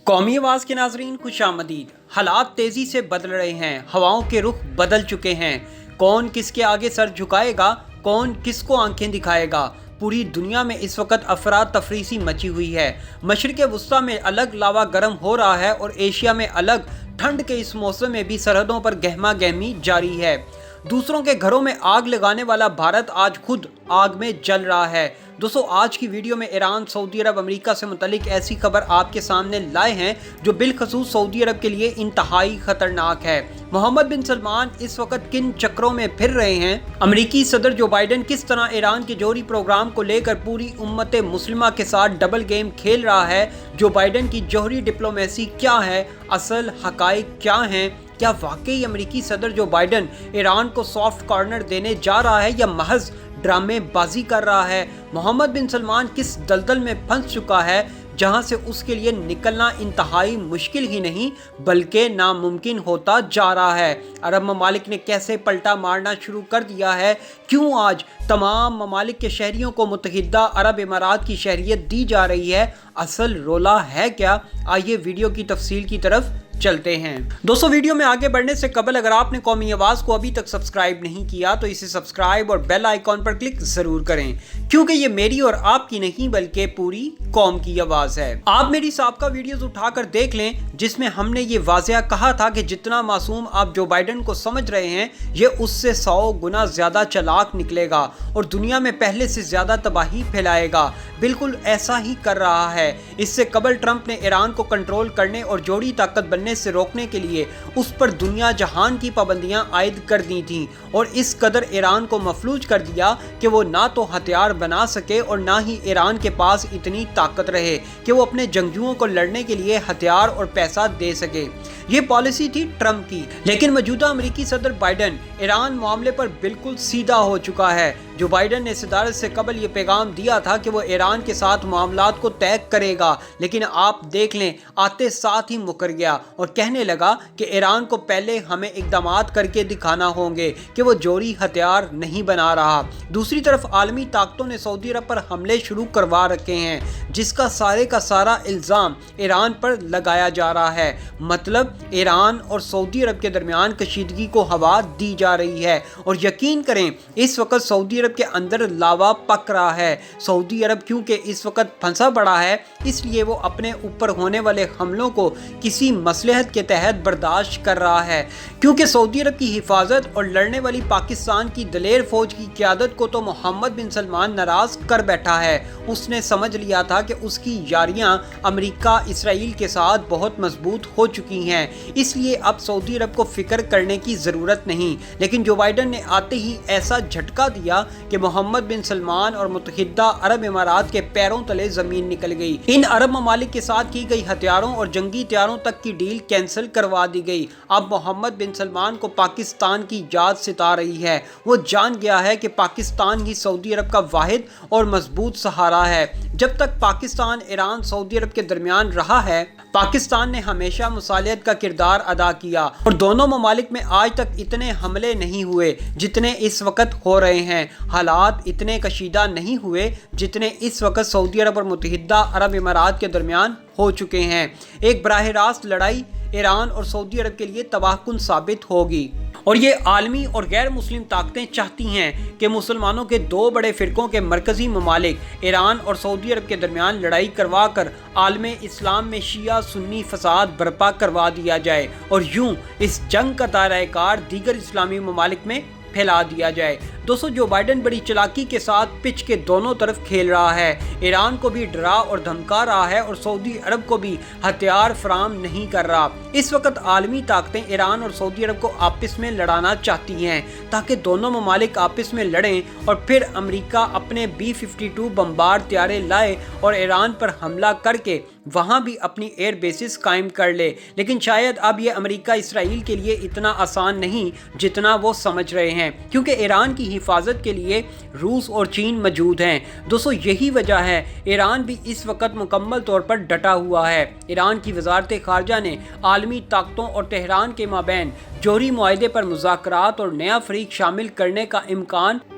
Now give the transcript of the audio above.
قومی آواز کے ناظرین خوش آمدید۔ حالات تیزی سے بدل رہے ہیں، ہواؤں کے رخ بدل چکے ہیں۔ کون کس کے آگے سر جھکائے گا، کون کس کو آنکھیں دکھائے گا؟ پوری دنیا میں اس وقت افراتفری سی مچی ہوئی ہے۔ مشرق وسطیٰ میں الگ لاوا گرم ہو رہا ہے اور ایشیا میں الگ ٹھنڈ کے اس موسم میں بھی سرحدوں پر گہما گہمی جاری ہے۔ دوسروں کے گھروں میں آگ لگانے والا بھارت آج خود آگ میں جل رہا ہے۔ دوستو، آج کی ویڈیو میں ایران، سعودی عرب، امریکہ سے متعلق ایسی خبر آپ کے سامنے لائے ہیں جو بالخصوص سعودی عرب کے لیے انتہائی خطرناک ہے۔ محمد بن سلمان اس وقت کن چکروں میں پھر رہے ہیں؟ امریکی صدر جو بائیڈن کس طرح ایران کے جوہری پروگرام کو لے کر پوری امت مسلمہ کے ساتھ ڈبل گیم کھیل رہا ہے؟ جو بائیڈن کی جوہری ڈپلومیسی کیا ہے؟ اصل حقائق کیا ہیں؟ کیا واقعی امریکی صدر جو بائیڈن ایران کو سافٹ کارنر دینے جا رہا ہے یا محض ڈرامے بازی کر رہا ہے؟ محمد بن سلمان کس دلدل میں پھنس چکا ہے جہاں سے اس کے لیے نکلنا انتہائی مشکل ہی نہیں بلکہ ناممکن ہوتا جا رہا ہے؟ عرب ممالک نے کیسے پلٹا مارنا شروع کر دیا ہے؟ کیوں آج تمام ممالک کے شہریوں کو متحدہ عرب امارات کی شہریت دی جا رہی ہے؟ اصل رولا ہے کیا؟ آئیے ویڈیو کی تفصیل کی طرف چلتے ہیں۔ دوستو، ویڈیو میں آگے بڑھنے سے قبل اگر آپ نے قومی آواز کو ابھی تک سبسکرائب نہیں کیا تو اسے سبسکرائب اور بیل آئیکن پر کلک ضرور کریں، کیونکہ یہ میری اور آپ کی نہیں بلکہ پوری قوم کی آواز ہے۔ آپ میری سابقہ ویڈیوز اٹھا کر دیکھ لیں جس میں ہم نے یہ واضح کہا تھا کہ جتنا معصوم آپ جو بائیڈن کو سمجھ رہے ہیں یہ اس سے 100 گنا زیادہ چلاک نکلے گا اور دنیا میں پہلے سے زیادہ تباہی پھیلائے گا۔ بالکل ایسا ہی کر رہا ہے۔ اس سے قبل ٹرمپ نے ایران کو کنٹرول کرنے اور جوہری طاقت بننے سے روکنے کے لیے اس پر دنیا جہان کی پابندیاں عائد کر دی تھیں اور اس قدر ایران کو مفلوج کر دیا کہ وہ نہ تو ہتھیار بنا سکے اور نہ ہی ایران کے پاس اتنی طاقت رہے کہ وہ اپنے جنگجوؤں کو لڑنے کے لیے ہتھیار اور پیسہ دے سکے۔ یہ پالیسی تھی ٹرمپ کی، لیکن موجودہ امریکی صدر بائیڈن ایران معاملے پر بالکل سیدھا ہو چکا ہے۔ جو بائیڈن نے صدارت سے قبل یہ پیغام دیا تھا کہ وہ ایران کے ساتھ معاملات کو طے کرے گا، لیکن آپ دیکھ لیں آتے ساتھ ہی مکر گیا اور کہنے لگا کہ ایران کو پہلے ہمیں اقدامات کر کے دکھانا ہوں گے کہ وہ جوہری ہتھیار نہیں بنا رہا۔ دوسری طرف عالمی طاقتوں نے سعودی عرب پر حملے شروع کروا رکھے ہیں جس کا سارا الزام ایران پر لگایا جا رہا ہے۔ مطلب ایران اور سعودی عرب کے درمیان کشیدگی کو ہوا دی جا رہی ہے اور یقین کریں اس وقت سعودی عرب کے اندر لاوا پک رہا ہے۔ سعودی عرب کیونکہ اس وقت پھنسا پڑا ہے اس لیے وہ اپنے اوپر ہونے والے حملوں کو کسی مصلحت کے تحت برداشت کر رہا ہے، کیونکہ سعودی عرب کی حفاظت اور لڑنے والی پاکستان کی دلیر فوج کی قیادت کو تو محمد بن سلمان ناراض کر بیٹھا ہے۔ اس نے سمجھ لیا تھا کہ اس کی یاریاں امریکہ اسرائیل کے ساتھ بہت مضبوط ہو چکی ہیں، اس لیے اب سعودی عرب کو فکر کرنے کی ضرورت نہیں۔ لیکن جو بائیڈن نے آتے ہی ایسا جھٹکا دیا کہ محمد بن سلمان اور متحدہ عرب امارات کے پیروں تلے زمین نکل گئی۔ ان عرب ممالک کے ساتھ کی گئی ہتھیاروں اور جنگی طیاروں تک کی ڈیل کینسل کروا دی گئی۔ اب محمد بن سلمان کو پاکستان کی یاد ستا رہی ہے۔ وہ جان گیا ہے کہ پاکستان ہی سعودی عرب کا واحد اور مضبوط سہارا ہے۔ جب تک پاکستان، ایران، سعودی عرب کے درمیان رہا ہے، پاکستان نے ہمیشہ مصالحت کا کردار ادا کیا اور دونوں ممالک میں آج تک اتنے حملے نہیں ہوئے جتنے اس وقت ہو رہے ہیں۔ حالات اتنے کشیدہ نہیں ہوئے جتنے اس وقت سعودی عرب اور متحدہ عرب امارات کے درمیان ہو چکے ہیں۔ ایک براہ راست لڑائی ایران اور سعودی عرب کے لیے تباہ کن ثابت ہوگی اور یہ عالمی اور غیر مسلم طاقتیں چاہتی ہیں کہ مسلمانوں کے دو بڑے فرقوں کے مرکزی ممالک ایران اور سعودی عرب کے درمیان لڑائی کروا کر عالم اسلام میں شیعہ سنی فساد برپا کروا دیا جائے اور یوں اس جنگ کا دائرہ کار دیگر اسلامی ممالک میں پھیلا دیا جائے۔ دوستو، جو بائیڈن بڑی چلاکی کے ساتھ پچ کے دونوں طرف کھیل رہا ہے، ایران کو بھی ڈرا اور دھمکا رہا ہے اور سعودی عرب کو بھی ہتھیار فراہم نہیں کر رہا۔ اس وقت عالمی طاقتیں ایران اور سعودی عرب کو آپس میں لڑانا چاہتی ہیں تاکہ دونوں ممالک آپس میں لڑیں اور پھر امریکہ اپنے B-52 بمبار طیارے لائے اور ایران پر حملہ کر کے وہاں بھی اپنی ایئر بیسز قائم کر لے۔ لیکن شاید اب یہ امریکہ اسرائیل کے لیے اتنا آسان نہیں جتنا وہ سمجھ رہے ہیں، کیونکہ ایران کی حفاظت کے لیے روس اور چین موجود ہیں۔ دوستو، یہی وجہ ہے ایران بھی اس وقت مکمل طور پر ڈٹا ہوا ہے۔ ایران کی وزارت خارجہ نے عالمی طاقتوں اور تہران کے مابین جوہری معاہدے پر مذاکرات اور نیا فریق شامل کرنے کا امکان